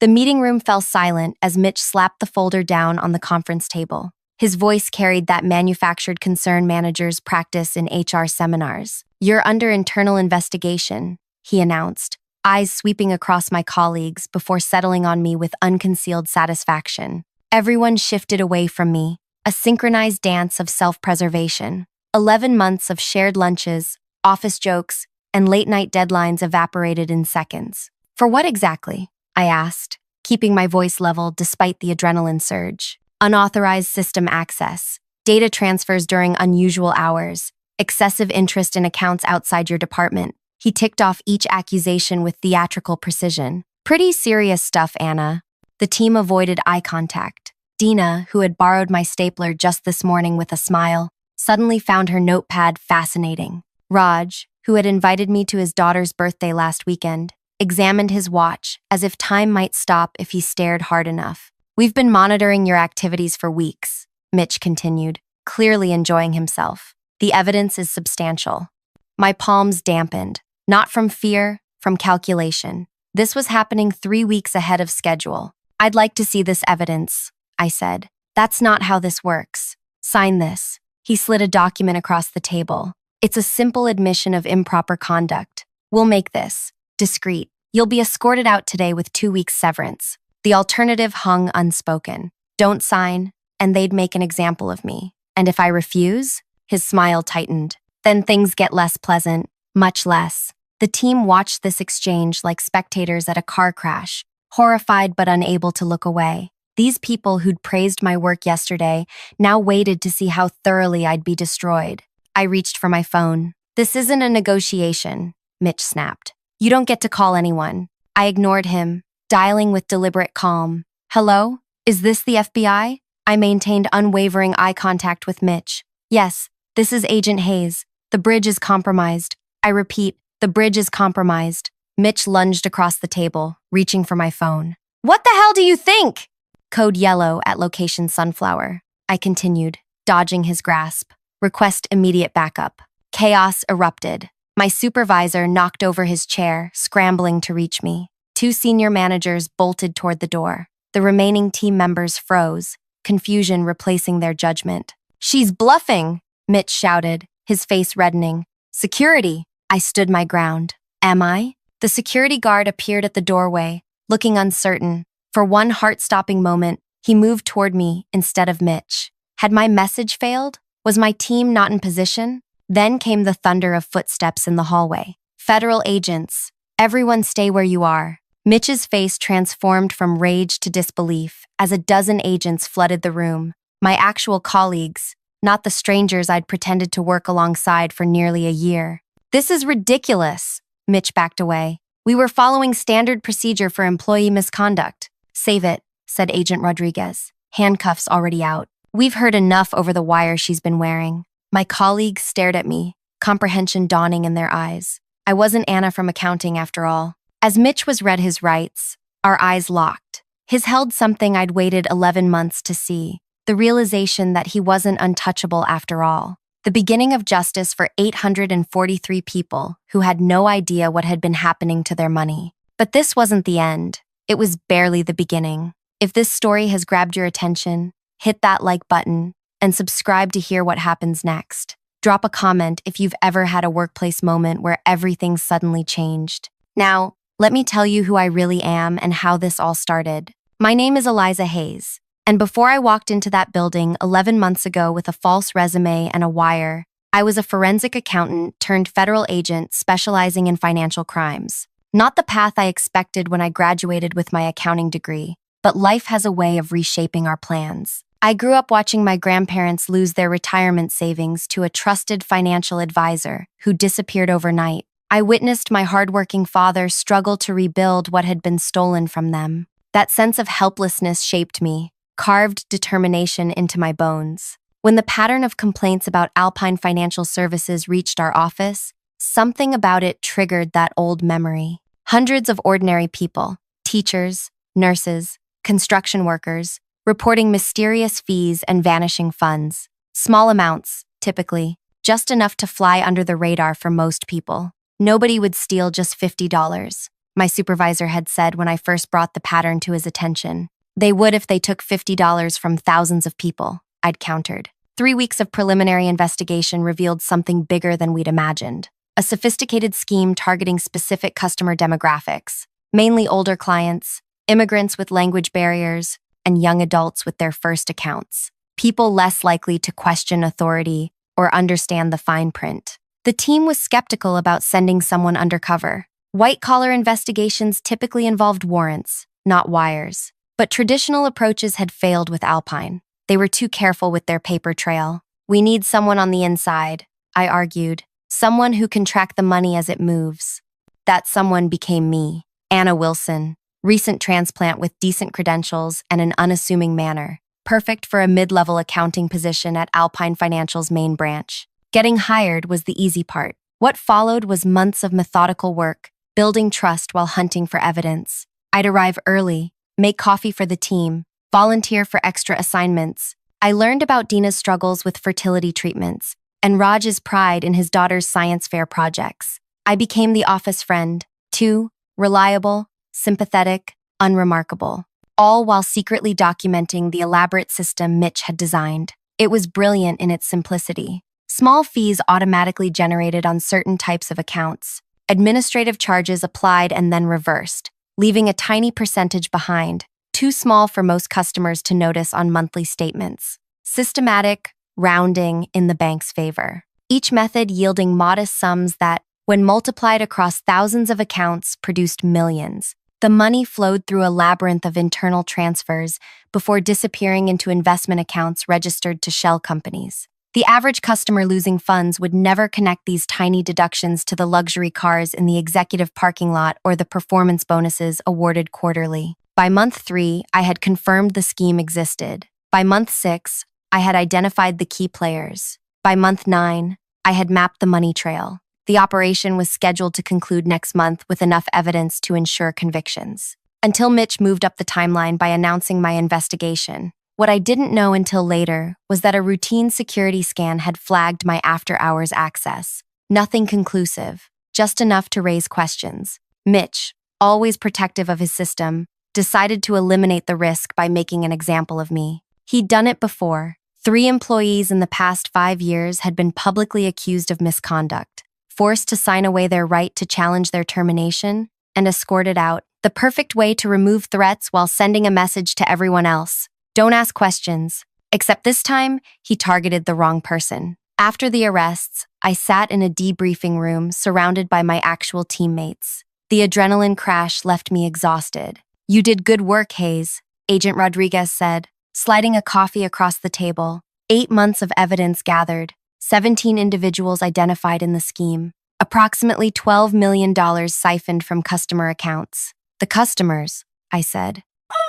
The meeting room fell silent as Mitch slapped the folder down on the conference table. His voice carried that manufactured concern managers practice in HR seminars. "You're under internal investigation," he announced, eyes sweeping across my colleagues before settling on me with unconcealed satisfaction. Everyone shifted away from me, a synchronized dance of self-preservation. 11 months of shared lunches, office jokes, and late-night deadlines evaporated in seconds. "For what exactly?" I asked, keeping my voice level despite the adrenaline surge. "Unauthorized system access, data transfers during unusual hours, excessive interest in accounts outside your department." He ticked off each accusation with theatrical precision. "Pretty serious stuff, Anna." The team avoided eye contact. Dina, who had borrowed my stapler just this morning with a smile, suddenly found her notepad fascinating. Raj, who had invited me to his daughter's birthday last weekend, examined his watch as if time might stop if he stared hard enough. "We've been monitoring your activities for weeks," Mitch continued, clearly enjoying himself. "The evidence is substantial." My palms dampened, not from fear, from calculation. This was happening 3 weeks ahead of schedule. "I'd like to see this evidence," I said. "That's not how this works. Sign this." He slid a document across the table. "It's a simple admission of improper conduct. We'll make this discreet. You'll be escorted out today with 2 weeks severance." The alternative hung unspoken. Don't sign, and they'd make an example of me. And if I refuse? His smile tightened. Then things get less pleasant, much less. The team watched this exchange like spectators at a car crash, horrified but unable to look away. These people who'd praised my work yesterday now waited to see how thoroughly I'd be destroyed. I reached for my phone. "This isn't a negotiation," Mitch snapped. "You don't get to call anyone." I ignored him, dialing with deliberate calm. "Hello? Is this the FBI?" I maintained unwavering eye contact with Mitch. "Yes, this is Agent Hayes. The bridge is compromised." I repeat, the bridge is compromised. Mitch lunged across the table, reaching for my phone. "What the hell do you think?" "Code yellow at location Sunflower," I continued, dodging his grasp. "Request immediate backup." Chaos erupted. My supervisor knocked over his chair, scrambling to reach me. 2 senior managers bolted toward the door. The remaining team members froze, confusion replacing their judgment. "She's bluffing," Mitch shouted, his face reddening. "Security!" I stood my ground. "Am I?" The security guard appeared at the doorway, looking uncertain. For one heart-stopping moment, he moved toward me instead of Mitch. Had my message failed? Was my team not in position? Then came the thunder of footsteps in the hallway. "Federal agents, everyone stay where you are." Mitch's face transformed from rage to disbelief as a dozen agents flooded the room. My actual colleagues, not the strangers I'd pretended to work alongside for nearly a year. "This is ridiculous." Mitch backed away. "We were following standard procedure for employee misconduct." "Save it," said Agent Rodriguez, handcuffs already out. "We've heard enough over the wire she's been wearing." My colleagues stared at me, comprehension dawning in their eyes. I wasn't Anna from accounting after all. As Mitch was read his rights, our eyes locked. His held something I'd waited 11 months to see, the realization that he wasn't untouchable after all. The beginning of justice for 843 people who had no idea what had been happening to their money. But this wasn't the end. It was barely the beginning. If this story has grabbed your attention, hit that like button and subscribe to hear what happens next. Drop a comment if you've ever had a workplace moment where everything suddenly changed. Now, let me tell you who I really am and how this all started. My name is Eliza Hayes, and before I walked into that building 11 months ago with a false resume and a wire, I was a forensic accountant turned federal agent specializing in financial crimes. Not the path I expected when I graduated with my accounting degree, but life has a way of reshaping our plans. I grew up watching my grandparents lose their retirement savings to a trusted financial advisor who disappeared overnight. I witnessed my hardworking father struggle to rebuild what had been stolen from them. That sense of helplessness shaped me, carved determination into my bones. When the pattern of complaints about Alpine Financial Services reached our office, something about it triggered that old memory. Hundreds of ordinary people, teachers, nurses, construction workers, reporting mysterious fees and vanishing funds. Small amounts, typically, just enough to fly under the radar for most people. Nobody would steal just $50. my supervisor had said when I first brought the pattern to his attention. They would if they took $50 from thousands of people, I'd countered. 3 weeks of preliminary investigation revealed something bigger than we'd imagined. A sophisticated scheme targeting specific customer demographics, mainly older clients, immigrants with language barriers, and young adults with their first accounts. People less likely to question authority or understand the fine print. The team was skeptical about sending someone undercover. White-collar investigations typically involved warrants, not wires. But traditional approaches had failed with Alpine. They were too careful with their paper trail. We need someone on the inside, I argued. Someone who can track the money as it moves. That someone became me, Anna Wilson, recent transplant with decent credentials and an unassuming manner. Perfect for a mid-level accounting position at Alpine Financial's main branch. Getting hired was the easy part. What followed was months of methodical work, building trust while hunting for evidence. I'd arrive early, make coffee for the team, volunteer for extra assignments. I learned about Dina's struggles with fertility treatments and Raj's pride in his daughter's science fair projects. I became the office friend, too, reliable, sympathetic, unremarkable, all while secretly documenting the elaborate system Mitch had designed. It was brilliant in its simplicity. Small fees automatically generated on certain types of accounts. Administrative charges applied and then reversed, leaving a tiny percentage behind, too small for most customers to notice on monthly statements. Systematic rounding in the bank's favor. Each method yielding modest sums that, when multiplied across thousands of accounts, produced millions. The money flowed through a labyrinth of internal transfers before disappearing into investment accounts registered to shell companies. The average customer losing funds would never connect these tiny deductions to the luxury cars in the executive parking lot or the performance bonuses awarded quarterly. By month 3, I had confirmed the scheme existed. By month 6, I had identified the key players. By month 9, I had mapped the money trail. The operation was scheduled to conclude next month with enough evidence to ensure convictions. Until Mitch moved up the timeline by announcing my investigation. What I didn't know until later was that a routine security scan had flagged my after-hours access. Nothing conclusive, just enough to raise questions. Mitch, always protective of his system, decided to eliminate the risk by making an example of me. He'd done it before. 3 employees in the past 5 years had been publicly accused of misconduct, forced to sign away their right to challenge their termination, and escorted out. The perfect way to remove threats while sending a message to everyone else. Don't ask questions. Except this time, he targeted the wrong person. After the arrests, I sat in a debriefing room surrounded by my actual teammates. The adrenaline crash left me exhausted. "You did good work, Hayes," Agent Rodriguez said, sliding a coffee across the table. 8 months of evidence gathered, 17 individuals identified in the scheme, approximately $12 million siphoned from customer accounts. The customers, I said.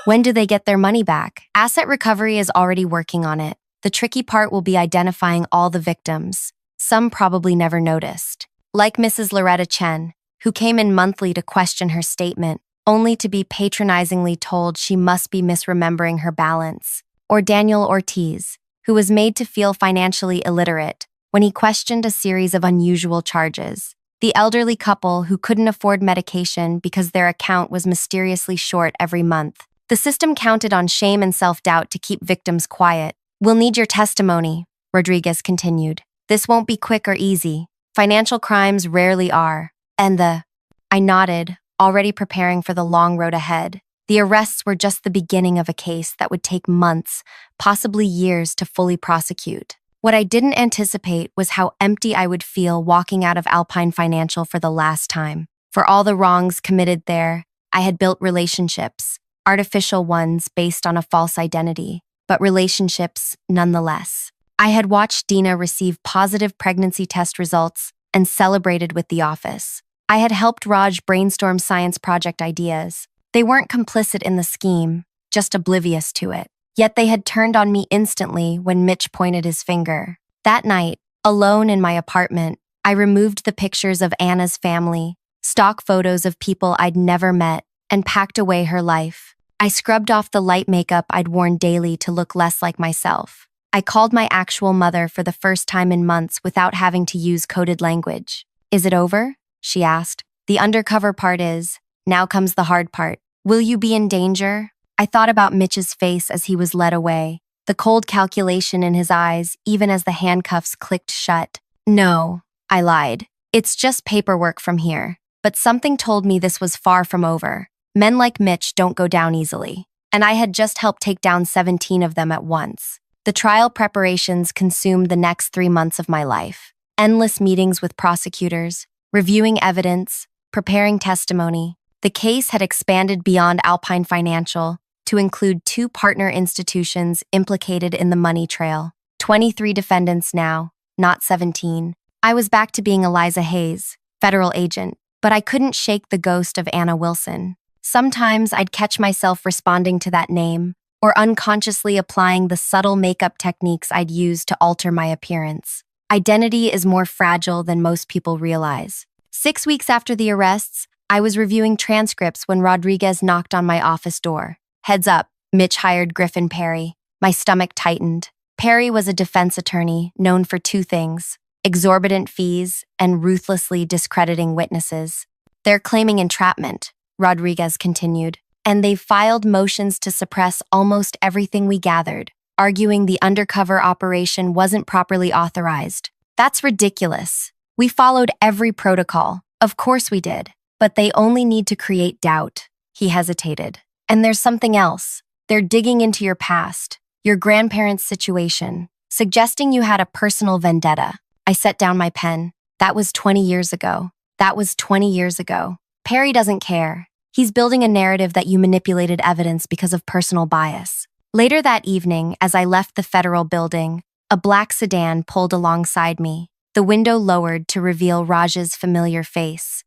When do they get their money back? Asset recovery is already working on it. The tricky part will be identifying all the victims. Some probably never noticed. Like Mrs. Loretta Chen, who came in monthly to question her statement, only to be patronizingly told she must be misremembering her balance. Or Daniel Ortiz, who was made to feel financially illiterate when he questioned a series of unusual charges. The elderly couple who couldn't afford medication because their account was mysteriously short every month. The system counted on shame and self-doubt to keep victims quiet. "We'll need your testimony," Rodriguez continued. "This won't be quick or easy. Financial crimes rarely are. I nodded, already preparing for the long road ahead. The arrests were just the beginning of a case that would take months, possibly years, to fully prosecute. What I didn't anticipate was how empty I would feel walking out of Alpine Financial for the last time. For all the wrongs committed there, I had built relationships, artificial ones based on a false identity, but relationships nonetheless. I had watched Dina receive positive pregnancy test results and celebrated with the office. I had helped Raj brainstorm science project ideas. They weren't complicit in the scheme, just oblivious to it. Yet they had turned on me instantly when Mitch pointed his finger. That night, alone in my apartment, I removed the pictures of Anna's family, stock photos of people I'd never met, and packed away her life. I scrubbed off the light makeup I'd worn daily to look less like myself. I called my actual mother for the first time in months without having to use coded language. "Is it over?" she asked. "The undercover part is," Now comes the hard part. Will you be in danger? I thought about Mitch's face as he was led away, the cold calculation in his eyes, even as the handcuffs clicked shut. No, I lied. It's just paperwork from here. But something told me this was far from over. Men like Mitch don't go down easily. And I had just helped take down 17 of them at once. The trial preparations consumed the next 3 months of my life. Endless meetings with prosecutors, reviewing evidence, preparing testimony. The case had expanded beyond Alpine Financial to include 2 partner institutions implicated in the money trail. 23 defendants now, not 17. I was back to being Eliza Hayes, federal agent, but I couldn't shake the ghost of Anna Wilson. Sometimes I'd catch myself responding to that name, or unconsciously applying the subtle makeup techniques I'd used to alter my appearance. Identity is more fragile than most people realize. 6 weeks after the arrests, I was reviewing transcripts when Rodriguez knocked on my office door. Heads up, Mitch hired Griffin Perry. My stomach tightened. Perry was a defense attorney known for 2 things: exorbitant fees and ruthlessly discrediting witnesses. They're claiming entrapment, Rodriguez continued, and they've filed motions to suppress almost everything we gathered, arguing the undercover operation wasn't properly authorized. That's ridiculous. We followed every protocol. Of course we did. But they only need to create doubt. He hesitated. And there's something else. They're digging into your past, your grandparents' situation, suggesting you had a personal vendetta. I set down my pen. That was 20 years ago. That was 20 years ago. Perry doesn't care. He's building a narrative that you manipulated evidence because of personal bias. Later that evening, as I left the federal building, a black sedan pulled alongside me, the window lowered to reveal Raj's familiar face.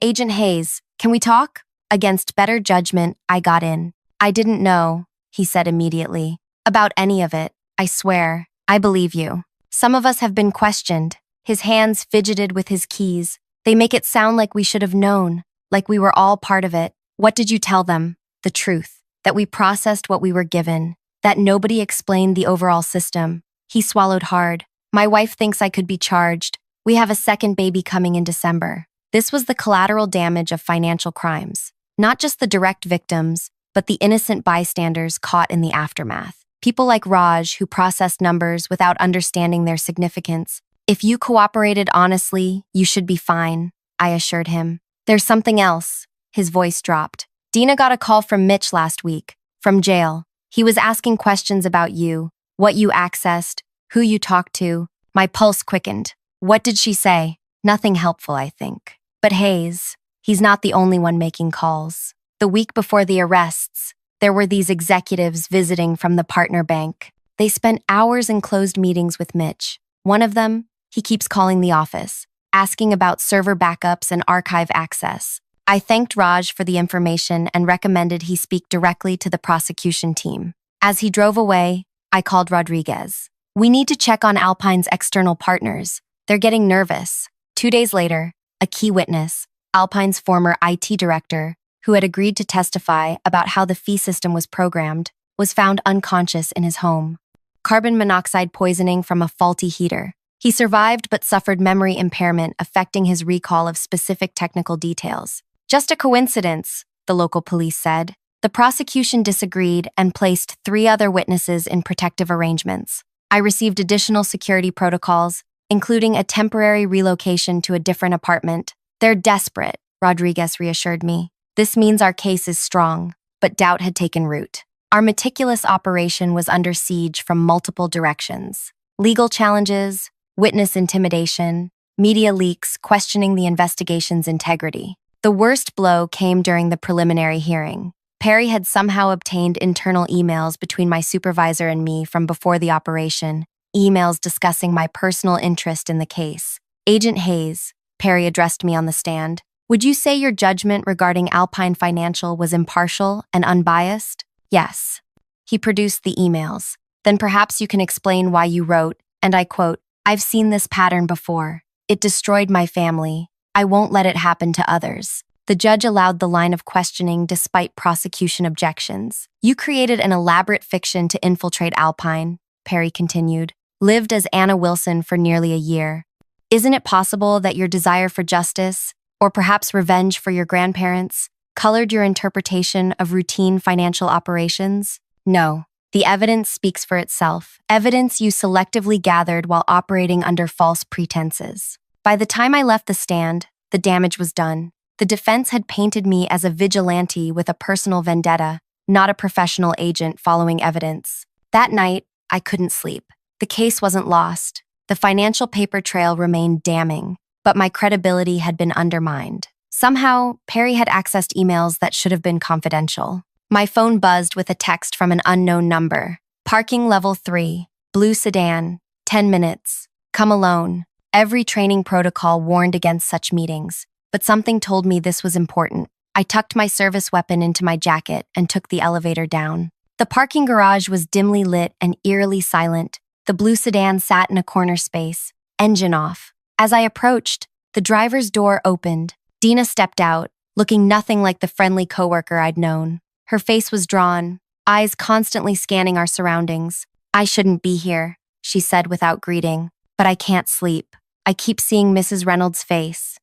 Agent Hayes, can we talk? Against better judgment, I got in. I didn't know, he said immediately, about any of it. I swear, I believe you. Some of us have been questioned. His hands fidgeted with his keys. They make it sound like we should have known, like we were all part of it. What did you tell them? The truth. That we processed what we were given. That nobody explained the overall system. He swallowed hard. My wife thinks I could be charged. We have a second baby coming in December. This was the collateral damage of financial crimes. Not just the direct victims, but the innocent bystanders caught in the aftermath. People like Raj who processed numbers without understanding their significance. If you cooperated honestly, you should be fine, I assured him. There's something else. His voice dropped. Dina got a call from Mitch last week, from jail. He was asking questions about you, what you accessed, who you talked to. My pulse quickened. What did she say? Nothing helpful, I think. But Hayes, he's not the only one making calls. The week before the arrests, there were these executives visiting from the partner bank. They spent hours in closed meetings with Mitch. One of them, he keeps calling the office, asking about server backups and archive access. I thanked Raj for the information and recommended he speak directly to the prosecution team. As he drove away, I called Rodriguez. We need to check on Alpine's external partners. They're getting nervous. 2 days later, a key witness, Alpine's former IT director, who had agreed to testify about how the fee system was programmed, was found unconscious in his home. Carbon monoxide poisoning from a faulty heater. He survived but suffered memory impairment affecting his recall of specific technical details. Just a coincidence, the local police said. The prosecution disagreed and placed 3 other witnesses in protective arrangements. I received additional security protocols, including a temporary relocation to a different apartment. They're desperate, Rodriguez reassured me. This means our case is strong, but doubt had taken root. Our meticulous operation was under siege from multiple directions. Legal challenges, witness intimidation, media leaks questioning the investigation's integrity. The worst blow came during the preliminary hearing. Perry had somehow obtained internal emails between my supervisor and me from before the operation, emails discussing my personal interest in the case. Agent Hayes, Perry addressed me on the stand, would you say your judgment regarding Alpine Financial was impartial and unbiased? Yes. He produced the emails. Then perhaps you can explain why you wrote, and I quote, I've seen this pattern before. It destroyed my family. I won't let it happen to others. The judge allowed the line of questioning despite prosecution objections. You created an elaborate fiction to infiltrate Alpine, Perry continued, lived as Anna Wilson for nearly a year. Isn't it possible that your desire for justice, or perhaps revenge for your grandparents, colored your interpretation of routine financial operations? No. The evidence speaks for itself. Evidence you selectively gathered while operating under false pretenses. By the time I left the stand, the damage was done. The defense had painted me as a vigilante with a personal vendetta, not a professional agent following evidence. That night, I couldn't sleep. The case wasn't lost. The financial paper trail remained damning, but my credibility had been undermined. Somehow, Perry had accessed emails that should have been confidential. My phone buzzed with a text from an unknown number. Parking level 3, blue sedan, 10 minutes, come alone. Every training protocol warned against such meetings, but something told me this was important. I tucked my service weapon into my jacket and took the elevator down. The parking garage was dimly lit and eerily silent. The blue sedan sat in a corner space, engine off. As I approached, the driver's door opened. Dina stepped out, looking nothing like the friendly coworker I'd known. Her face was drawn, eyes constantly scanning our surroundings. "I shouldn't be here," she said without greeting, "but I can't sleep. I keep seeing Mrs. Reynolds' face."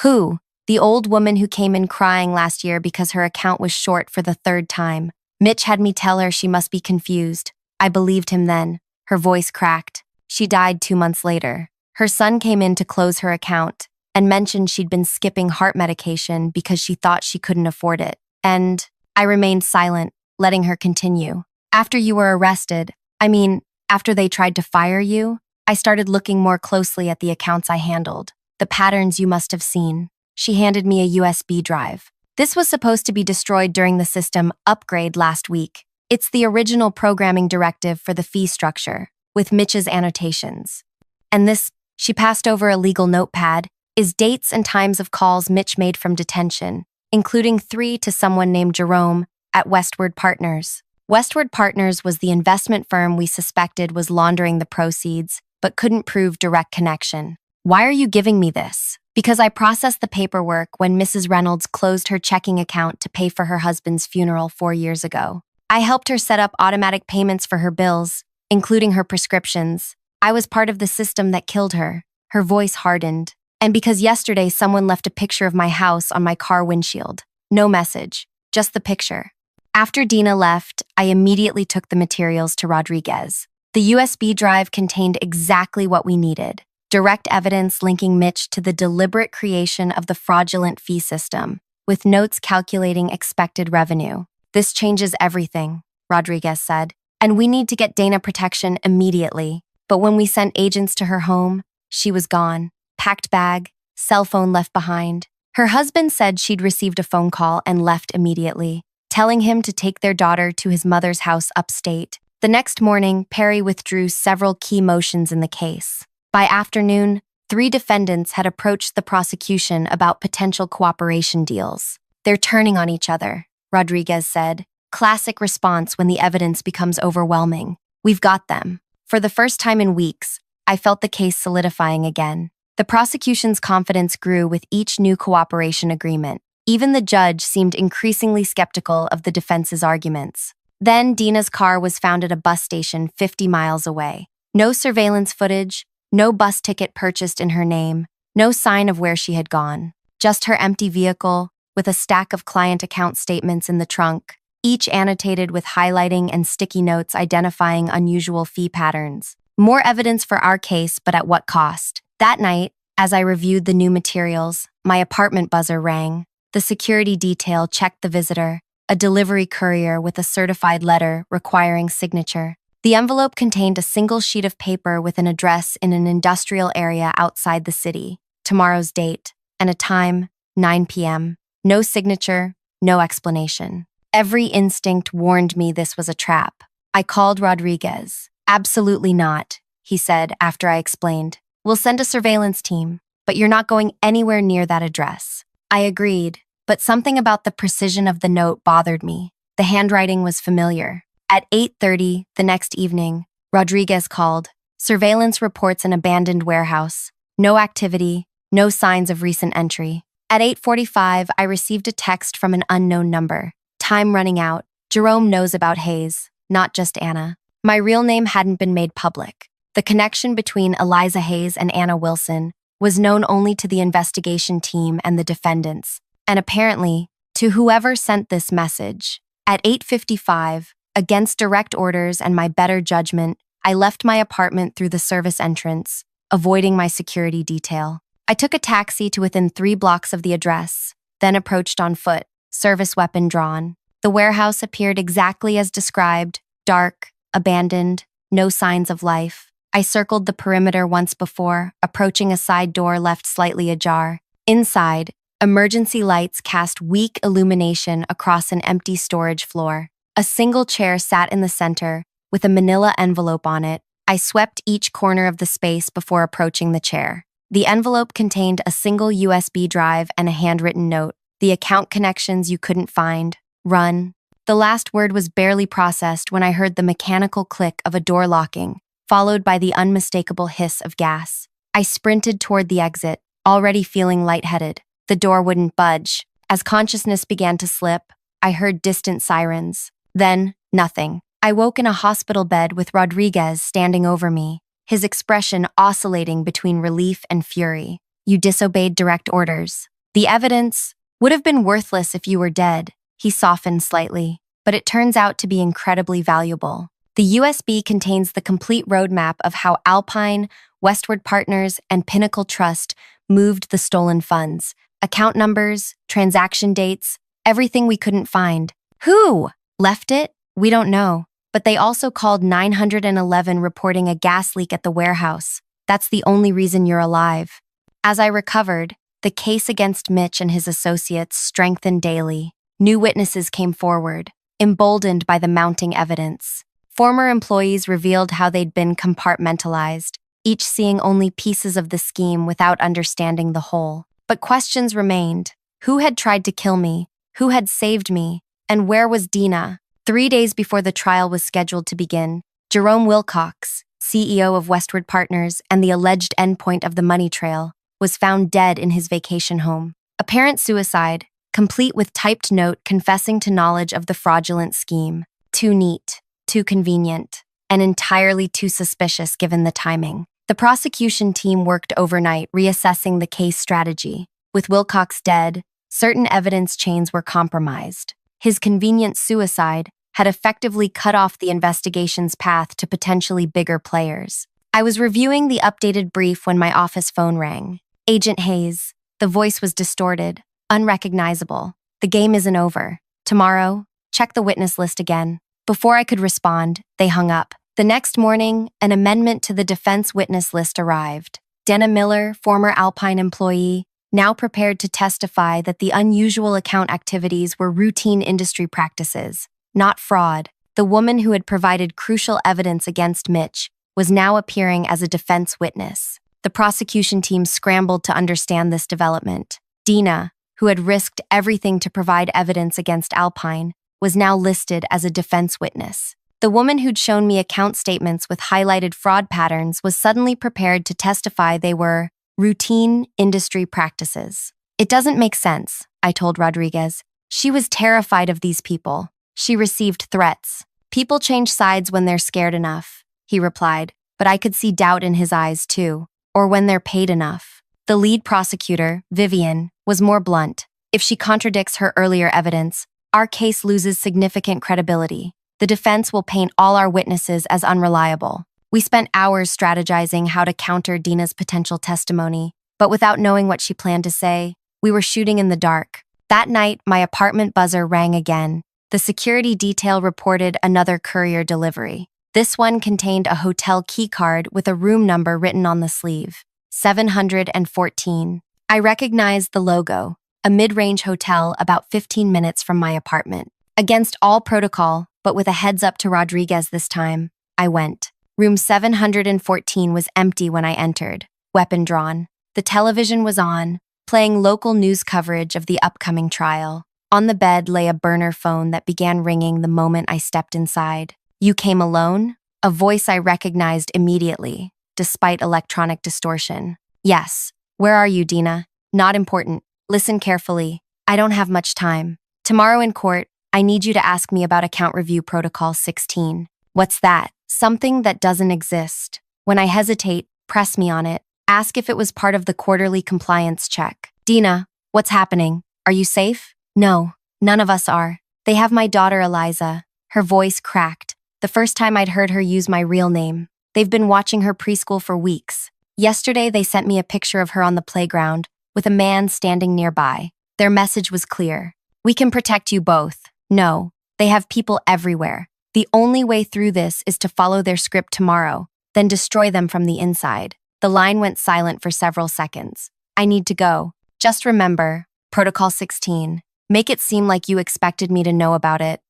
Who? The old woman who came in crying last year because her account was short for the third time. Mitch had me tell her she must be confused. I believed him then. Her voice cracked. She died 2 months later. Her son came in to close her account and mentioned she'd been skipping heart medication because she thought she couldn't afford it. And I remained silent, letting her continue. "After you were arrested, after they tried to fire you, I started looking more closely at the accounts I handled. The patterns you must have seen." She handed me a USB drive. "This was supposed to be destroyed during the system upgrade last week. It's the original programming directive for the fee structure, with Mitch's annotations. And this," she passed over a legal notepad, "is dates and times of calls Mitch made from detention, including 3 to someone named Jerome at Westward Partners." Westward Partners was the investment firm we suspected was laundering the proceeds, but couldn't prove direct connection. "Why are you giving me this?" "Because I processed the paperwork when Mrs. Reynolds closed her checking account to pay for her husband's funeral 4 years ago. I helped her set up automatic payments for her bills, including her prescriptions. I was part of the system that killed her." Her voice hardened. "And because yesterday someone left a picture of my house on my car windshield. No message, just the picture." After Dina left, I immediately took the materials to Rodriguez. The USB drive contained exactly what we needed: direct evidence linking Mitch to the deliberate creation of the fraudulent fee system, with notes calculating expected revenue. "This changes everything," Rodriguez said, "and we need to get Dana protection immediately." But when we sent agents to her home, she was gone. Packed bag, cell phone left behind. Her husband said she'd received a phone call and left immediately, telling him to take their daughter to his mother's house upstate. The next morning, Perry withdrew several key motions in the case. By afternoon, 3 defendants had approached the prosecution about potential cooperation deals. "They're turning on each other," Rodriguez said. "Classic response when the evidence becomes overwhelming. We've got them." For the first time in weeks, I felt the case solidifying again. The prosecution's confidence grew with each new cooperation agreement. Even the judge seemed increasingly skeptical of the defense's arguments. Then Dina's car was found at a bus station 50 miles away. No surveillance footage, no bus ticket purchased in her name, no sign of where she had gone. Just her empty vehicle, with a stack of client account statements in the trunk, each annotated with highlighting and sticky notes identifying unusual fee patterns. More evidence for our case, but at what cost? That night, as I reviewed the new materials, my apartment buzzer rang. The security detail checked the visitor, a delivery courier with a certified letter requiring signature. The envelope contained a single sheet of paper with an address in an industrial area outside the city, tomorrow's date, and a time, 9 p.m. No signature, no explanation. Every instinct warned me this was a trap. I called Rodriguez. "Absolutely not," he said after I explained. "We'll send a surveillance team, but you're not going anywhere near that address." I agreed, but something about the precision of the note bothered me. The handwriting was familiar. At 8:30 the next evening, Rodriguez called. "Surveillance reports an abandoned warehouse. No activity, no signs of recent entry." At 8:45, I received a text from an unknown number. "Time running out. Jerome knows about Hayes, not just Anna." My real name hadn't been made public. The connection between Eliza Hayes and Anna Wilson was known only to the investigation team and the defendants, and apparently to whoever sent this message. At 8:55, against direct orders and my better judgment, I left my apartment through the service entrance, avoiding my security detail. I took a taxi to within 3 blocks of the address, then approached on foot, service weapon drawn. The warehouse appeared exactly as described, dark, abandoned, no signs of life. I circled the perimeter once before, approaching a side door left slightly ajar. Inside, emergency lights cast weak illumination across an empty storage floor. A single chair sat in the center, with a manila envelope on it. I swept each corner of the space before approaching the chair. The envelope contained a single USB drive and a handwritten note. The account connections you couldn't find. Run. The last word was barely processed when I heard the mechanical click of a door locking, followed by the unmistakable hiss of gas. I sprinted toward the exit, already feeling lightheaded. The door wouldn't budge. As consciousness began to slip, I heard distant sirens. Then, nothing. I woke in a hospital bed with Rodriguez standing over me, his expression oscillating between relief and fury. You disobeyed direct orders. The evidence would have been worthless if you were dead. He softened slightly, but it turns out to be incredibly valuable. The USB contains the complete roadmap of how Alpine, Westward Partners, and Pinnacle Trust moved the stolen funds. Account numbers, transaction dates, everything we couldn't find. Who left it? We don't know. But they also called 911 reporting a gas leak at the warehouse. That's the only reason you're alive. As I recovered, the case against Mitch and his associates strengthened daily. New witnesses came forward, emboldened by the mounting evidence. Former employees revealed how they'd been compartmentalized, each seeing only pieces of the scheme without understanding the whole. But questions remained. Who had tried to kill me? Who had saved me? And where was Dina? 3 days before the trial was scheduled to begin, Jerome Wilcox, CEO of Westward Partners and the alleged endpoint of the money trail, was found dead in his vacation home. Apparent suicide, complete with typed note confessing to knowledge of the fraudulent scheme. Too neat, too convenient, and entirely too suspicious given the timing. The prosecution team worked overnight reassessing the case strategy. With Wilcox dead, certain evidence chains were compromised. His convenient suicide had effectively cut off the investigation's path to potentially bigger players. I was reviewing the updated brief when my office phone rang. Agent Hayes. The voice was distorted, unrecognizable. The game isn't over. Tomorrow, check the witness list again. Before I could respond, they hung up. The next morning, an amendment to the defense witness list arrived. Denna Miller, former Alpine employee, now prepared to testify that the unusual account activities were routine industry practices, not fraud. The woman who had provided crucial evidence against Mitch was now appearing as a defense witness. The prosecution team scrambled to understand this development. Dina, who had risked everything to provide evidence against Alpine, was now listed as a defense witness. The woman who'd shown me account statements with highlighted fraud patterns was suddenly prepared to testify they were routine industry practices. It doesn't make sense, I told Rodriguez. She was terrified of these people. She received threats. People change sides when they're scared enough, he replied, but I could see doubt in his eyes too, or when they're paid enough. The lead prosecutor, Vivian, was more blunt. If she contradicts her earlier evidence, our case loses significant credibility. The defense will paint all our witnesses as unreliable. We spent hours strategizing how to counter Dina's potential testimony, but without knowing what she planned to say, we were shooting in the dark. That night, my apartment buzzer rang again. The security detail reported another courier delivery. This one contained a hotel keycard with a room number written on the sleeve, 714. I recognized the logo, a mid-range hotel about 15 minutes from my apartment. Against all protocol, but with a heads up to Rodriguez this time, I went. Room 714 was empty when I entered, weapon drawn. The television was on, playing local news coverage of the upcoming trial. On the bed lay a burner phone that began ringing the moment I stepped inside. You came alone? A voice I recognized immediately, despite electronic distortion. Yes. Where are you, Dina? Not important. Listen carefully. I don't have much time. Tomorrow in court, I need you to ask me about Account Review Protocol 16. What's that? Something that doesn't exist. When I hesitate, press me on it. Ask if it was part of the quarterly compliance check. Dina, what's happening? Are you safe? No, none of us are. They have my daughter Eliza. Her voice cracked. The first time I'd heard her use my real name. They've been watching her preschool for weeks. Yesterday, they sent me a picture of her on the playground with a man standing nearby. Their message was clear. We can protect you both. No, they have people everywhere. The only way through this is to follow their script tomorrow, then destroy them from the inside. The line went silent for several seconds. I need to go. Just remember, Protocol 16. Make it seem like you expected me to know about it.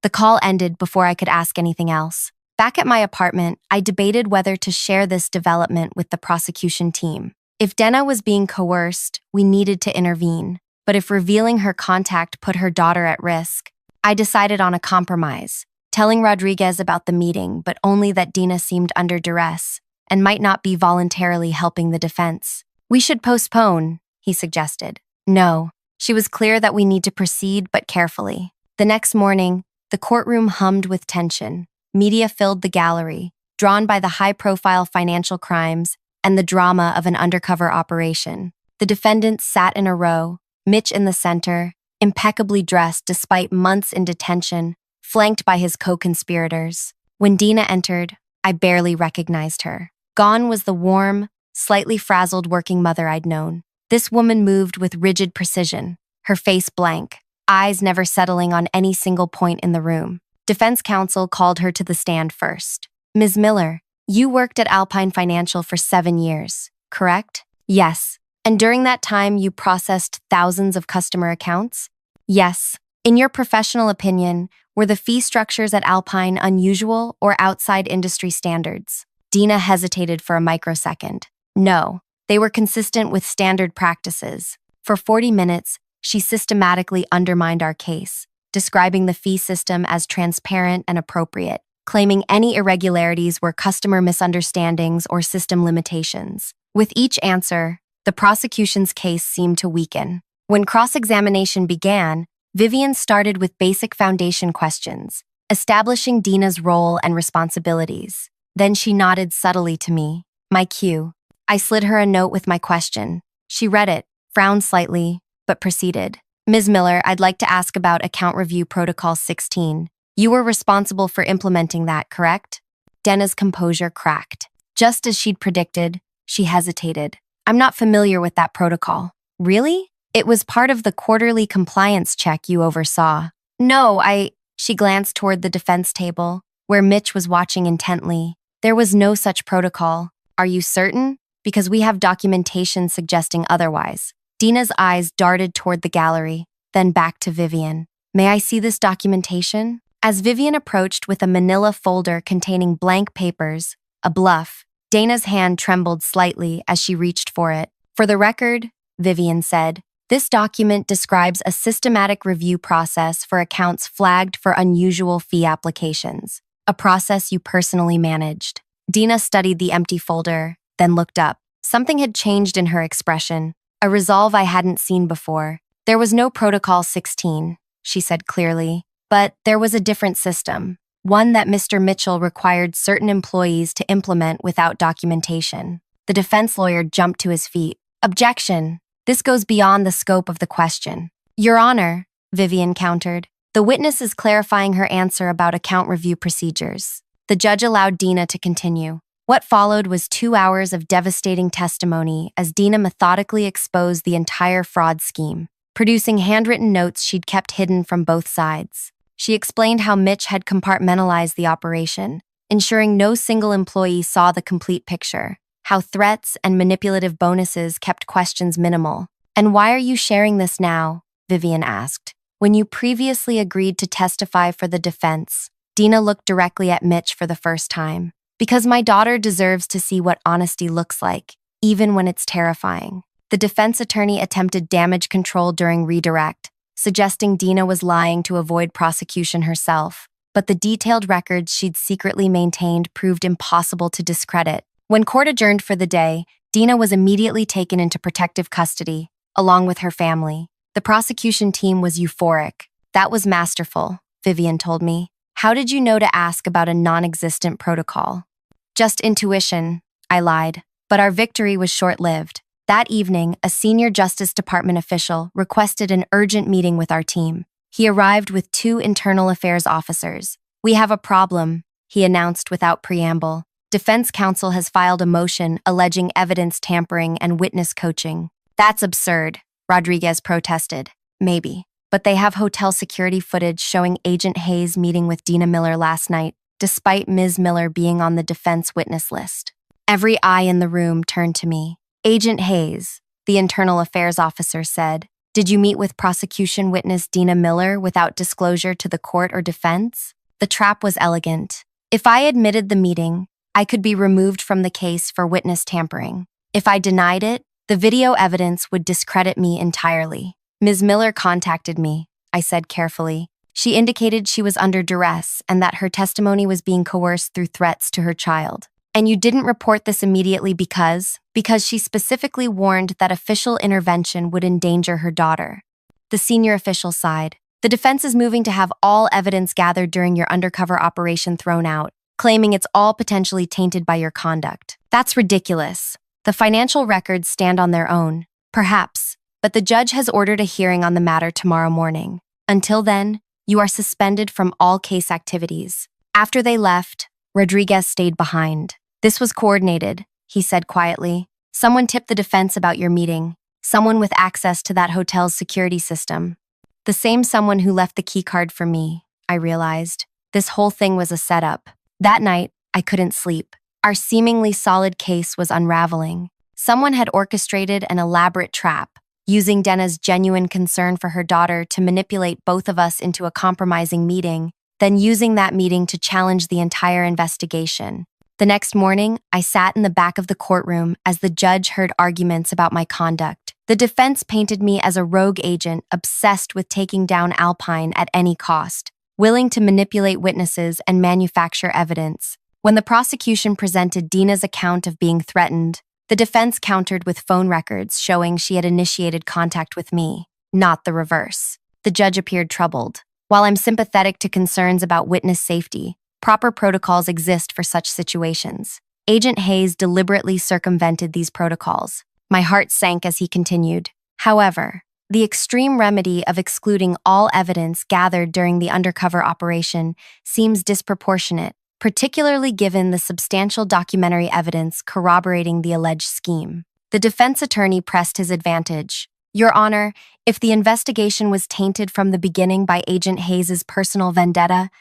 The call ended before I could ask anything else. Back at my apartment, I debated whether to share this development with the prosecution team. If Denna was being coerced, we needed to intervene. But if revealing her contact put her daughter at risk, I decided on a compromise, telling Rodriguez about the meeting, but only that Dina seemed under duress and might not be voluntarily helping the defense. We should postpone, he suggested. No, she was clear that we need to proceed, but carefully. The next morning, the courtroom hummed with tension. Media filled the gallery, drawn by the high-profile financial crimes and the drama of an undercover operation. The defendants sat in a row, Mitch in the center, impeccably dressed despite months in detention, flanked by his co-conspirators. When Dina entered, I barely recognized her. Gone was the warm, slightly frazzled working mother I'd known. This woman moved with rigid precision, her face blank, eyes never settling on any single point in the room. Defense counsel called her to the stand first. Ms. Miller, you worked at Alpine Financial for 7 years, correct? Yes. And during that time, you processed thousands of customer accounts? Yes. In your professional opinion, were the fee structures at Alpine unusual or outside industry standards? Dina hesitated for a microsecond. No, they were consistent with standard practices. For 40 minutes, she systematically undermined our case, describing the fee system as transparent and appropriate, claiming any irregularities were customer misunderstandings or system limitations. With each answer, the prosecution's case seemed to weaken. When cross-examination began, Vivian started with basic foundation questions, establishing Dina's role and responsibilities. Then she nodded subtly to me, my cue. I slid her a note with my question. She read it, frowned slightly, but proceeded. Ms. Miller, I'd like to ask about Account Review Protocol 16. You were responsible for implementing that, correct? Denna's composure cracked. Just as she'd predicted, she hesitated. I'm not familiar with that protocol. Really? It was part of the quarterly compliance check you oversaw. No, She glanced toward the defense table, where Mitch was watching intently. There was no such protocol. Are you certain? Because we have documentation suggesting otherwise. Dina's eyes darted toward the gallery, then back to Vivian. May I see this documentation? As Vivian approached with a manila folder containing blank papers, a bluff, Dana's hand trembled slightly as she reached for it. For the record, Vivian said, this document describes a systematic review process for accounts flagged for unusual fee applications, a process you personally managed. Dina studied the empty folder, then looked up. Something had changed in her expression, a resolve I hadn't seen before. There was no Protocol 16, she said clearly, but there was a different system, one that Mr. Mitchell required certain employees to implement without documentation. The defense lawyer jumped to his feet. Objection! This goes beyond the scope of the question. Your Honor, Vivian countered. The witness is clarifying her answer about account review procedures. The judge allowed Dina to continue. What followed was 2 hours of devastating testimony as Dina methodically exposed the entire fraud scheme, producing handwritten notes she'd kept hidden from both sides. She explained how Mitch had compartmentalized the operation, ensuring no single employee saw the complete picture, how threats and manipulative bonuses kept questions minimal. And why are you sharing this now? Vivian asked. When you previously agreed to testify for the defense, Dina looked directly at Mitch for the first time. Because my daughter deserves to see what honesty looks like, even when it's terrifying. The defense attorney attempted damage control during redirect, suggesting Dina was lying to avoid prosecution herself, but the detailed records she'd secretly maintained proved impossible to discredit. When court adjourned for the day, Dina was immediately taken into protective custody, along with her family. The prosecution team was euphoric. That was masterful, Vivian told me. How did you know to ask about a non-existent protocol? Just intuition, I lied. But our victory was short-lived. That evening, a senior Justice Department official requested an urgent meeting with our team. He arrived with 2 internal affairs officers. "We have a problem," he announced without preamble. "Defense counsel has filed a motion alleging evidence tampering and witness coaching." "That's absurd," Rodriguez protested. "Maybe. But they have hotel security footage showing Agent Hayes meeting with Dina Miller last night, despite Ms. Miller being on the defense witness list." Every eye in the room turned to me. "Agent Hayes," the internal affairs officer said, "did you meet with prosecution witness Dina Miller without disclosure to the court or defense?" The trap was elegant. If I admitted the meeting, I could be removed from the case for witness tampering. If I denied it, the video evidence would discredit me entirely. "Ms. Miller contacted me," I said carefully. "She indicated she was under duress and that her testimony was being coerced through threats to her child. And you didn't report this immediately because she specifically warned that official intervention would endanger her daughter." The senior official sighed. "The defense is moving to have all evidence gathered during your undercover operation thrown out, claiming it's all potentially tainted by your conduct. That's ridiculous. The financial records stand on their own, perhaps, but the judge has ordered a hearing on the matter tomorrow morning. Until then, you are suspended from all case activities." After they left, Rodriguez stayed behind. "This was coordinated," he said quietly. "Someone tipped the defense about your meeting. Someone with access to that hotel's security system. The same someone who left the keycard for me," I realized. This whole thing was a setup. That night, I couldn't sleep. Our seemingly solid case was unraveling. Someone had orchestrated an elaborate trap, using Dena's genuine concern for her daughter to manipulate both of us into a compromising meeting, then using that meeting to challenge the entire investigation. The next morning, I sat in the back of the courtroom as the judge heard arguments about my conduct. The defense painted me as a rogue agent obsessed with taking down Alpine at any cost, willing to manipulate witnesses and manufacture evidence. When the prosecution presented Dina's account of being threatened, the defense countered with phone records showing she had initiated contact with me, not the reverse. The judge appeared troubled. While I'm sympathetic to concerns about witness safety, proper protocols exist for such situations. Agent Hayes deliberately circumvented these protocols. My heart sank as he continued. "However, the extreme remedy of excluding all evidence gathered during the undercover operation seems disproportionate, particularly given the substantial documentary evidence corroborating the alleged scheme." The defense attorney pressed his advantage. "Your Honor, if the investigation was tainted from the beginning by Agent Hayes' personal vendetta,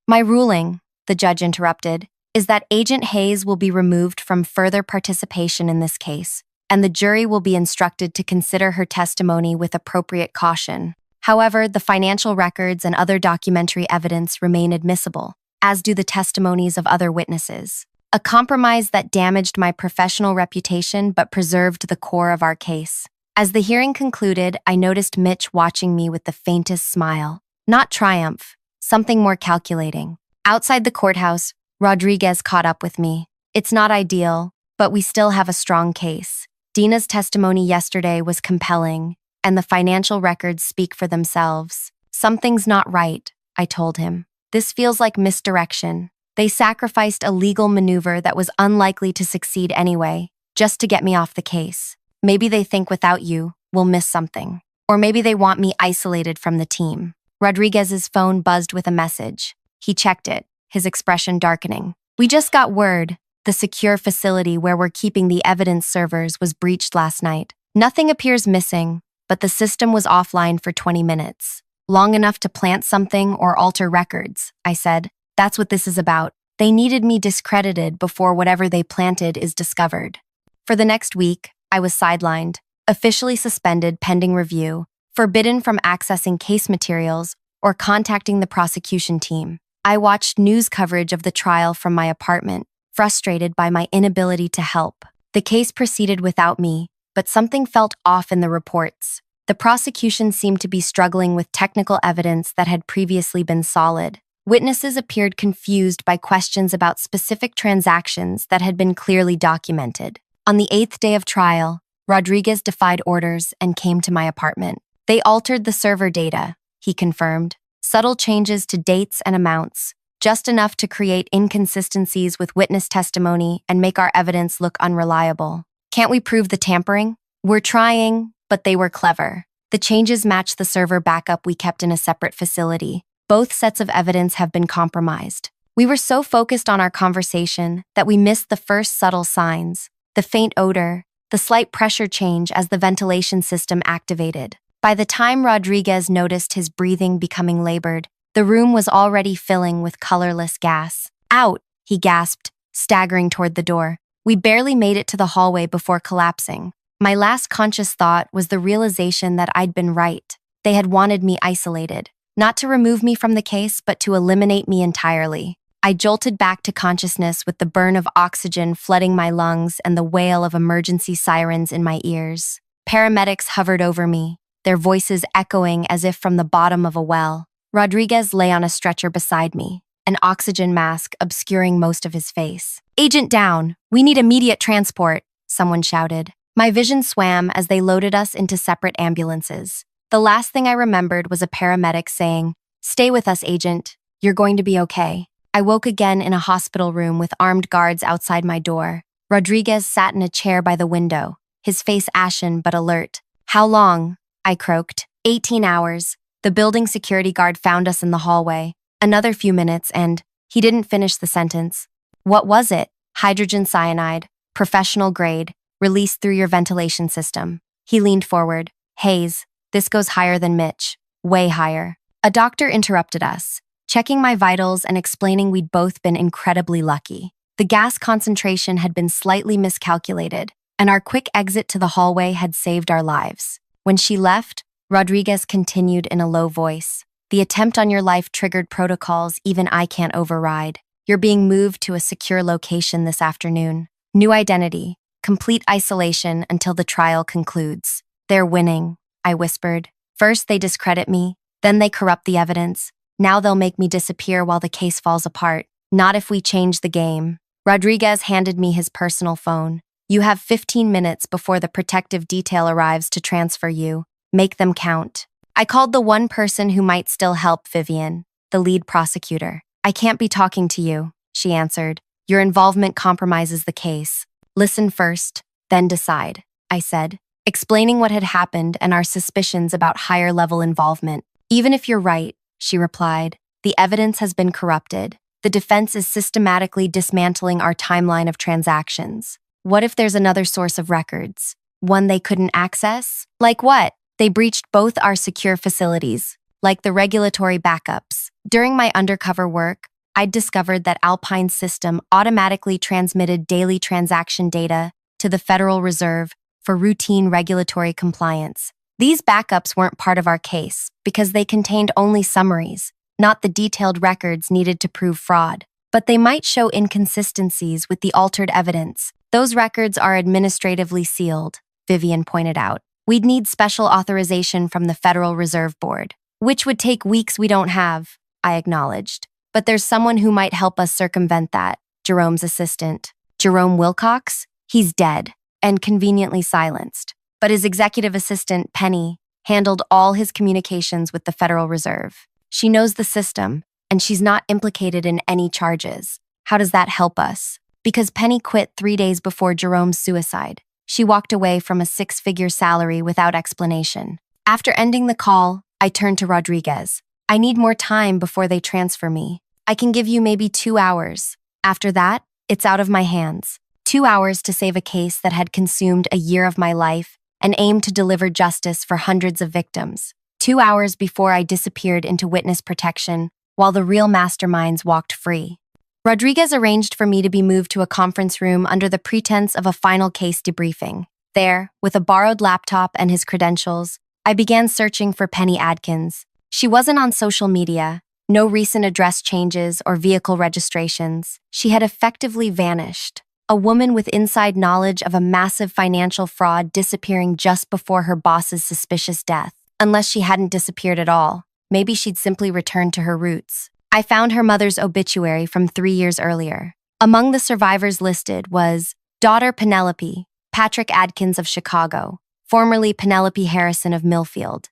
My ruling," the judge interrupted, "is that Agent Hayes will be removed from further participation in this case, and the jury will be instructed to consider her testimony with appropriate caution. However, the financial records and other documentary evidence remain admissible, as do the testimonies of other witnesses. A compromise that damaged my professional reputation but preserved the core of our case." As the hearing concluded, I noticed Mitch watching me with the faintest smile. Not triumph, something more calculating. Outside the courthouse, Rodriguez caught up with me. "It's not ideal, but we still have a strong case. Dina's testimony yesterday was compelling, and the financial records speak for themselves. Something's not right," I told him. "This feels like misdirection. They sacrificed a legal maneuver that was unlikely to succeed anyway, just to get me off the case. Maybe they think without you, we'll miss something. Or maybe they want me isolated from the team." Rodriguez's phone buzzed with a message. He checked it, his expression darkening. "We just got word. The secure facility where we're keeping the evidence servers was breached last night. Nothing appears missing, but the system was offline for 20 minutes. Long enough to plant something or alter records," I said. "That's what this is about. They needed me discredited before whatever they planted is discovered." For the next week, I was sidelined, officially suspended pending review, forbidden from accessing case materials or contacting the prosecution team. I watched news coverage of the trial from my apartment, frustrated by my inability to help. The case proceeded without me, but something felt off in the reports. The prosecution seemed to be struggling with technical evidence that had previously been solid. Witnesses appeared confused by questions about specific transactions that had been clearly documented. On the 8th day of trial, Rodriguez defied orders and came to my apartment. "They altered the server data," he confirmed. "Subtle changes to dates and amounts, just enough to create inconsistencies with witness testimony and make our evidence look unreliable. Can't we prove the tampering? We're trying, but they were clever. The changes match the server backup we kept in a separate facility. Both sets of evidence have been compromised. We were so focused on our conversation that we missed the first subtle signs, the faint odor, the slight pressure change as the ventilation system activated. By the time Rodriguez noticed his breathing becoming labored, the room was already filling with colorless gas. "Out!" he gasped, staggering toward the door. We barely made it to the hallway before collapsing. My last conscious thought was the realization that I'd been right. They had wanted me isolated, not to remove me from the case, but to eliminate me entirely. I jolted back to consciousness with the burn of oxygen flooding my lungs and the wail of emergency sirens in my ears. Paramedics hovered over me, their voices echoing as if from the bottom of a well. Rodriguez lay on a stretcher beside me, an oxygen mask obscuring most of his face. "Agent down! We need immediate transport!" someone shouted. My vision swam as they loaded us into separate ambulances. The last thing I remembered was a paramedic saying, "Stay with us, Agent. You're going to be okay." I woke again in a hospital room with armed guards outside my door. Rodriguez sat in a chair by the window, his face ashen but alert. "How long?" I croaked. 18 hours. The building security guard found us in the hallway. Another few minutes and he didn't finish the sentence. "What was it?" "Hydrogen cyanide, professional grade, released through your ventilation system." He leaned forward. "Hayes, this goes higher than Mitch. Way higher." A doctor interrupted us, checking my vitals and explaining we'd both been incredibly lucky. The gas concentration had been slightly miscalculated, and our quick exit to the hallway had saved our lives. When she left, Rodriguez continued in a low voice. "The attempt on your life triggered protocols even I can't override. You're being moved to a secure location this afternoon. New identity, complete isolation until the trial concludes." "They're winning," I whispered. "First they discredit me, then they corrupt the evidence. Now they'll make me disappear while the case falls apart. Not if we change the game." Rodriguez handed me his personal phone. "You have 15 minutes before the protective detail arrives to transfer you. Make them count." I called the one person who might still help Vivian, the lead prosecutor. "I can't be talking to you," she answered. "Your involvement compromises the case. Listen first, then decide," I said, explaining what had happened and our suspicions about higher-level involvement. "Even if you're right," she replied, "the evidence has been corrupted. The defense is systematically dismantling our timeline of transactions. What if there's another source of records? One they couldn't access? Like what? They breached both our secure facilities, like the regulatory backups. During my undercover work, I'd discovered that Alpine's system automatically transmitted daily transaction data to the Federal Reserve for routine regulatory compliance. These backups weren't part of our case because they contained only summaries, not the detailed records needed to prove fraud. But they might show inconsistencies with the altered evidence. "Those records are administratively sealed," Vivian pointed out. "We'd need special authorization from the Federal Reserve Board, which would take weeks we don't have," I acknowledged. "But there's someone who might help us circumvent that," Jerome's assistant. "Jerome Wilcox? He's dead and conveniently silenced. But his executive assistant, Penny, handled all his communications with the Federal Reserve. She knows the system, and she's not implicated in any charges. How does that help us? Because Penny quit 3 days before Jerome's suicide. She walked away from a 6-figure salary without explanation." After ending the call, I turned to Rodriguez. "I need more time before they transfer me. I can give you maybe 2 hours. After that, it's out of my hands. 2 hours to save a case that had consumed a year of my life and aimed to deliver justice for hundreds of victims. 2 hours before I disappeared into witness protection while the real masterminds walked free." Rodriguez arranged for me to be moved to a conference room under the pretense of a final case debriefing. There, with a borrowed laptop and his credentials, I began searching for Penny Adkins. She wasn't on social media, no recent address changes or vehicle registrations. She had effectively vanished. A woman with inside knowledge of a massive financial fraud disappearing just before her boss's suspicious death. Unless she hadn't disappeared at all, maybe she'd simply returned to her roots. I found her mother's obituary from 3 years earlier. Among the survivors listed was daughter Penelope, Patrick Adkins of Chicago, formerly Penelope Harrison of Millfield,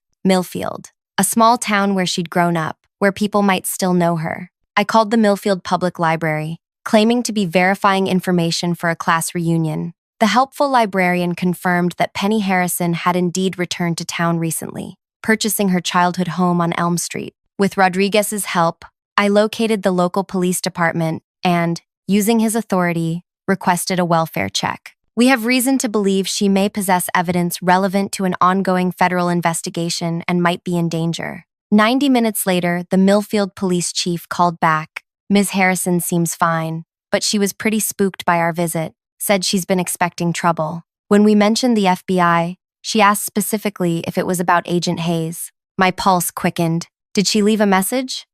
a small town where she'd grown up, where people might still know her. I called the Millfield Public Library, claiming to be verifying information for a class reunion. The helpful librarian confirmed that Penny Harrison had indeed returned to town recently, purchasing her childhood home on Elm Street. With Rodriguez's help, I located the local police department and, using his authority, requested a welfare check. We have reason to believe she may possess evidence relevant to an ongoing federal investigation and might be in danger. 90 minutes later, the Millfield police chief called back. Ms. Harrison seems fine, but she was pretty spooked by our visit, said she's been expecting trouble. When we mentioned the FBI, she asked specifically if it was about Agent Hayes. My pulse quickened. Did she leave a message?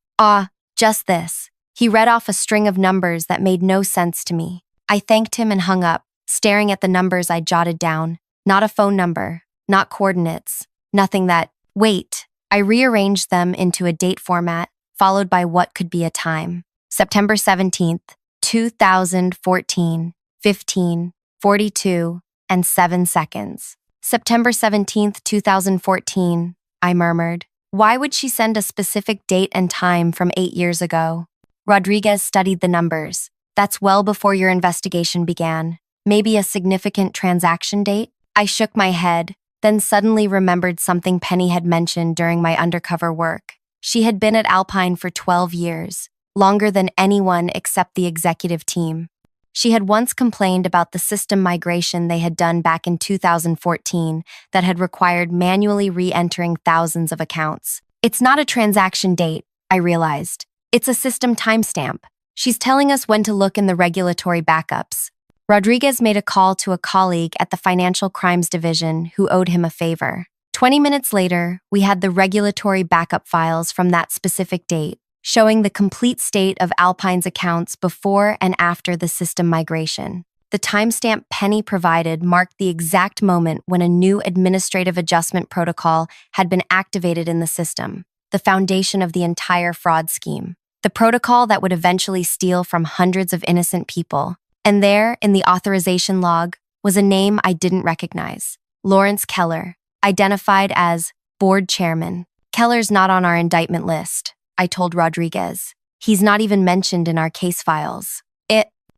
Just this. He read off a string of numbers that made no sense to me. I thanked him and hung up, staring at the numbers I jotted down. Not a phone number, not coordinates, nothing that— Wait. I rearranged them into a date format, followed by what could be a time. September 17th, 2014, 15:42 and 7 seconds. September 17th, 2014, I murmured. Why would she send a specific date and time from 8 years ago? Rodriguez studied the numbers. That's well before your investigation began. Maybe a significant transaction date? I shook my head, then suddenly remembered something Penny had mentioned during my undercover work. She had been at Alpine for 12 years, longer than anyone except the executive team. She had once complained about the system migration they had done back in 2014 that had required manually re-entering thousands of accounts. It's not a transaction date, I realized. It's a system timestamp. She's telling us when to look in the regulatory backups. Rodriguez made a call to a colleague at the Financial Crimes Division who owed him a favor. 20 minutes later, we had the regulatory backup files from that specific date, showing the complete state of Alpine's accounts before and after the system migration. The timestamp Penny provided marked the exact moment when a new administrative adjustment protocol had been activated in the system, the foundation of the entire fraud scheme. The protocol that would eventually steal from hundreds of innocent people. And there, in the authorization log, was a name I didn't recognize. Lawrence Keller, identified as board chairman. Keller's not on our indictment list, I told Rodriguez. He's not even mentioned in our case files.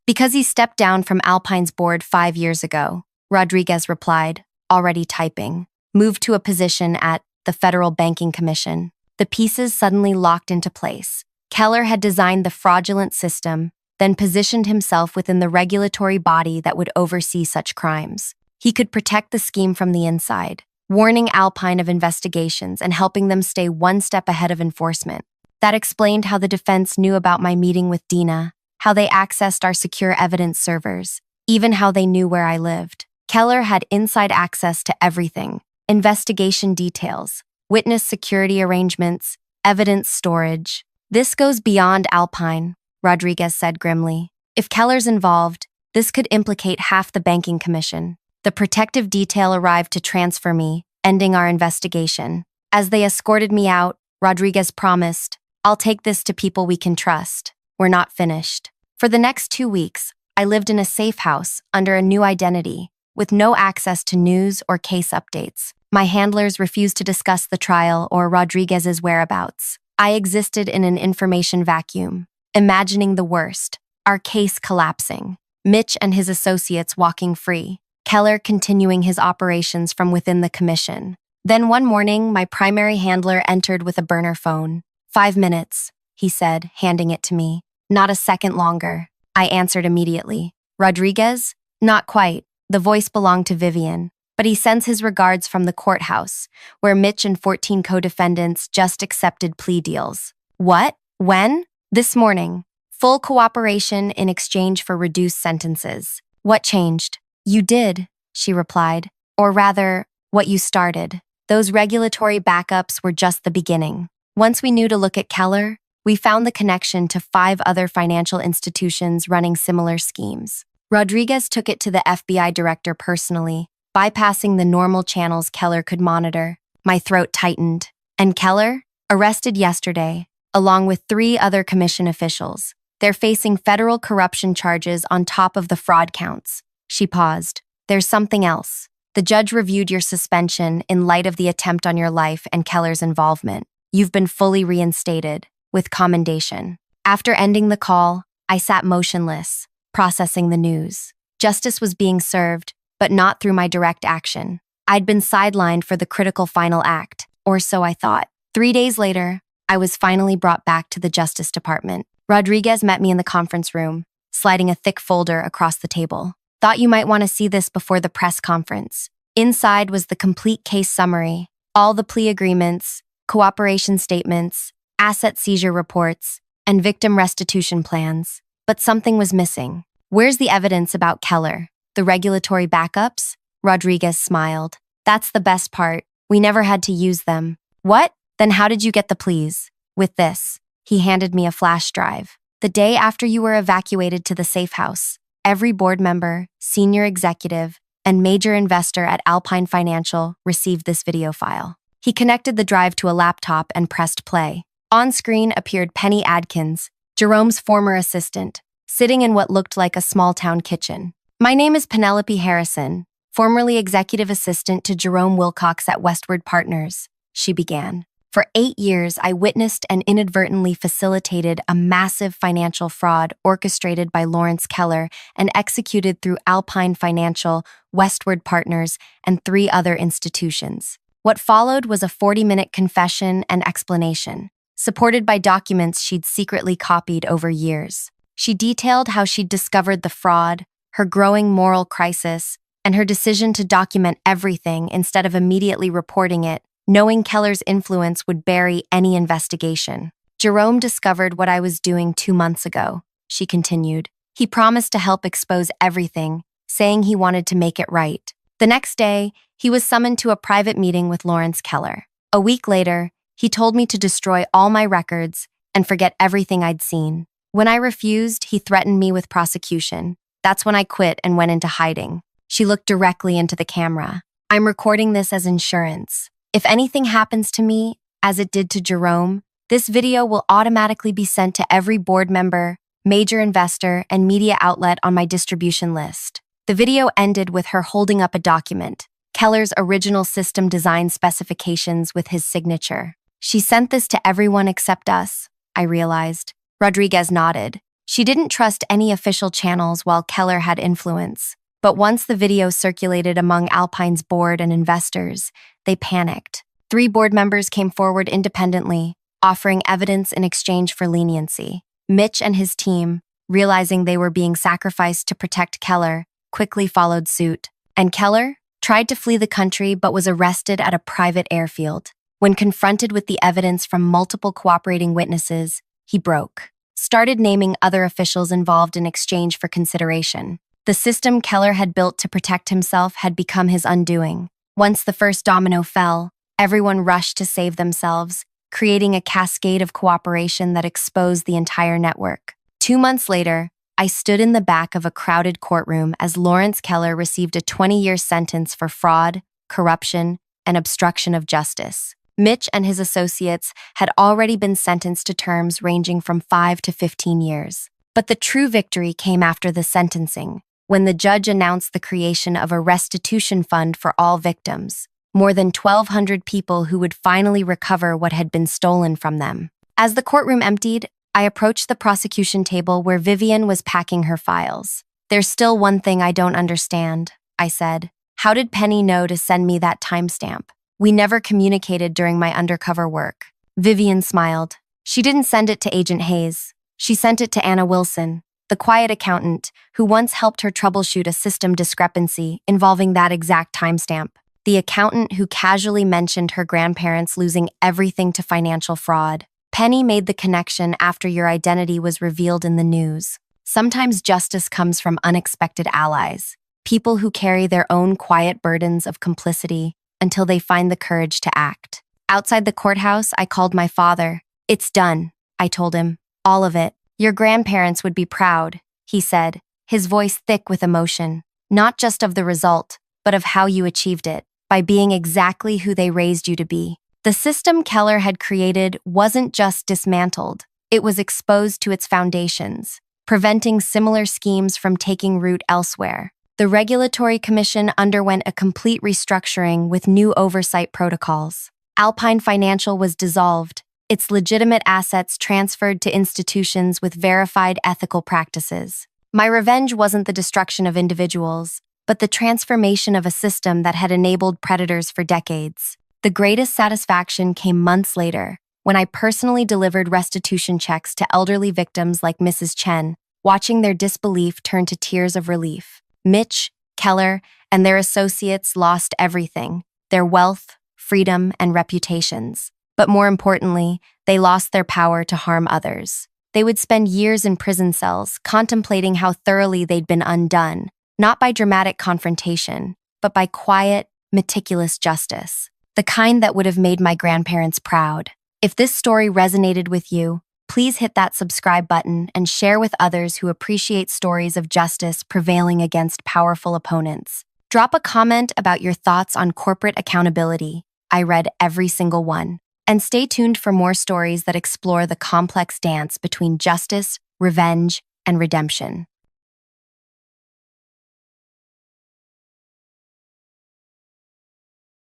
Because he stepped down from Alpine's board 5 years ago, Rodriguez replied, already typing. Moved to a position at the Federal Banking Commission. The pieces suddenly locked into place. Keller had designed the fraudulent system, then positioned himself within the regulatory body that would oversee such crimes. He could protect the scheme from the inside, warning Alpine of investigations and helping them stay one step ahead of enforcement. That explained how the defense knew about my meeting with Dina, how they accessed our secure evidence servers, even how they knew where I lived. Keller had inside access to everything: investigation details, witness security arrangements, evidence storage. This goes beyond Alpine, Rodriguez said grimly. If Keller's involved, this could implicate half the banking commission. The protective detail arrived to transfer me, ending our investigation. As they escorted me out, Rodriguez promised, I'll take this to people we can trust. We're not finished. For the next 2 weeks, I lived in a safe house under a new identity, with no access to news or case updates. My handlers refused to discuss the trial or Rodriguez's whereabouts. I existed in an information vacuum, imagining the worst, our case collapsing, Mitch and his associates walking free, Keller continuing his operations from within the commission. Then one morning, my primary handler entered with a burner phone. 5 minutes, he said, handing it to me. Not a second longer. I answered immediately. Rodriguez? Not quite. The voice belonged to Vivian, but he sends his regards from the courthouse, where Mitch and 14 co-defendants just accepted plea deals. What? When? This morning. Full cooperation in exchange for reduced sentences. What changed? You did, she replied. Or rather, what you started. Those regulatory backups were just the beginning. Once we knew to look at Keller, we found the connection to 5 other financial institutions running similar schemes. Rodriguez took it to the FBI director personally, bypassing the normal channels Keller could monitor. My throat tightened. And Keller? Arrested yesterday, along with 3 other commission officials. They're facing federal corruption charges on top of the fraud counts. She paused. There's something else. The judge reviewed your suspension in light of the attempt on your life and Keller's involvement. You've been fully reinstated, with commendation. After ending the call, I sat motionless, processing the news. Justice was being served, but not through my direct action. I'd been sidelined for the critical final act, or so I thought. 3 days later, I was finally brought back to the Justice Department. Rodriguez met me in the conference room, sliding a thick folder across the table. Thought you might want to see this before the press conference. Inside was the complete case summary, all the plea agreements, cooperation statements, asset seizure reports, and victim restitution plans. But something was missing. Where's the evidence about Keller? The regulatory backups? Rodriguez smiled. That's the best part. We never had to use them. What? Then how did you get the pleas? With this. He handed me a flash drive. The day after you were evacuated to the safe house, every board member, senior executive, and major investor at Alpine Financial received this video file. He connected the drive to a laptop and pressed play. On screen appeared Penny Adkins, Jerome's former assistant, sitting in what looked like a small-town kitchen. My name is Penelope Harrison, formerly executive assistant to Jerome Wilcox at Westward Partners, she began. For 8 years, I witnessed and inadvertently facilitated a massive financial fraud orchestrated by Lawrence Keller and executed through Alpine Financial, Westward Partners, and 3 other institutions. What followed was a 40-minute confession and explanation, supported by documents she'd secretly copied over years. She detailed how she'd discovered the fraud, her growing moral crisis, and her decision to document everything instead of immediately reporting it, knowing Keller's influence would bury any investigation. Jerome discovered what I was doing 2 months ago, she continued. He promised to help expose everything, saying he wanted to make it right. The next day, he was summoned to a private meeting with Lawrence Keller. A week later, he told me to destroy all my records and forget everything I'd seen. When I refused, he threatened me with prosecution. That's when I quit and went into hiding. She looked directly into the camera. I'm recording this as insurance. If anything happens to me, as it did to Jerome, this video will automatically be sent to every board member, major investor, and media outlet on my distribution list. The video ended with her holding up a document, Keller's original system design specifications with his signature. She sent this to everyone except us, I realized. Rodriguez nodded. She didn't trust any official channels while Keller had influence. But once the video circulated among Alpine's board and investors, they panicked. 3 board members came forward independently, offering evidence in exchange for leniency. Mitch and his team, realizing they were being sacrificed to protect Keller, quickly followed suit. And Keller tried to flee the country but was arrested at a private airfield. When confronted with the evidence from multiple cooperating witnesses, he broke. Started naming other officials involved in exchange for consideration. The system Keller had built to protect himself had become his undoing. Once the first domino fell, everyone rushed to save themselves, creating a cascade of cooperation that exposed the entire network. 2 months later, I stood in the back of a crowded courtroom as Lawrence Keller received a 20-year sentence for fraud, corruption, and obstruction of justice. Mitch and his associates had already been sentenced to terms ranging from 5 to 15 years. But the true victory came after the sentencing, when the judge announced the creation of a restitution fund for all victims, more than 1,200 people who would finally recover what had been stolen from them. As the courtroom emptied, I approached the prosecution table where Vivian was packing her files. There's still one thing I don't understand, I said. How did Penny know to send me that timestamp? We never communicated during my undercover work. Vivian smiled. She didn't send it to Agent Hayes. She sent it to Anna Wilson, the quiet accountant who once helped her troubleshoot a system discrepancy involving that exact timestamp. The accountant who casually mentioned her grandparents losing everything to financial fraud. Penny made the connection after your identity was revealed in the news. Sometimes justice comes from unexpected allies, people who carry their own quiet burdens of complicity until they find the courage to act. Outside the courthouse, I called my father. It's done, I told him. All of it. Your grandparents would be proud, he said, his voice thick with emotion, not just of the result, but of how you achieved it, by being exactly who they raised you to be. The system Keller had created wasn't just dismantled, it was exposed to its foundations, preventing similar schemes from taking root elsewhere. The Regulatory Commission underwent a complete restructuring with new oversight protocols. Alpine Financial was dissolved, its legitimate assets transferred to institutions with verified ethical practices. My revenge wasn't the destruction of individuals, but the transformation of a system that had enabled predators for decades. The greatest satisfaction came months later, when I personally delivered restitution checks to elderly victims like Mrs. Chen, watching their disbelief turn to tears of relief. Mitch, Keller, and their associates lost everything: their wealth, freedom, and reputations. But more importantly, they lost their power to harm others. They would spend years in prison cells, contemplating how thoroughly they'd been undone, not by dramatic confrontation, but by quiet, meticulous justice, the kind that would have made my grandparents proud. If this story resonated with you, please hit that subscribe button and share with others who appreciate stories of justice prevailing against powerful opponents. Drop a comment about your thoughts on corporate accountability. I read every single one. And stay tuned for more stories that explore the complex dance between justice, revenge, and redemption.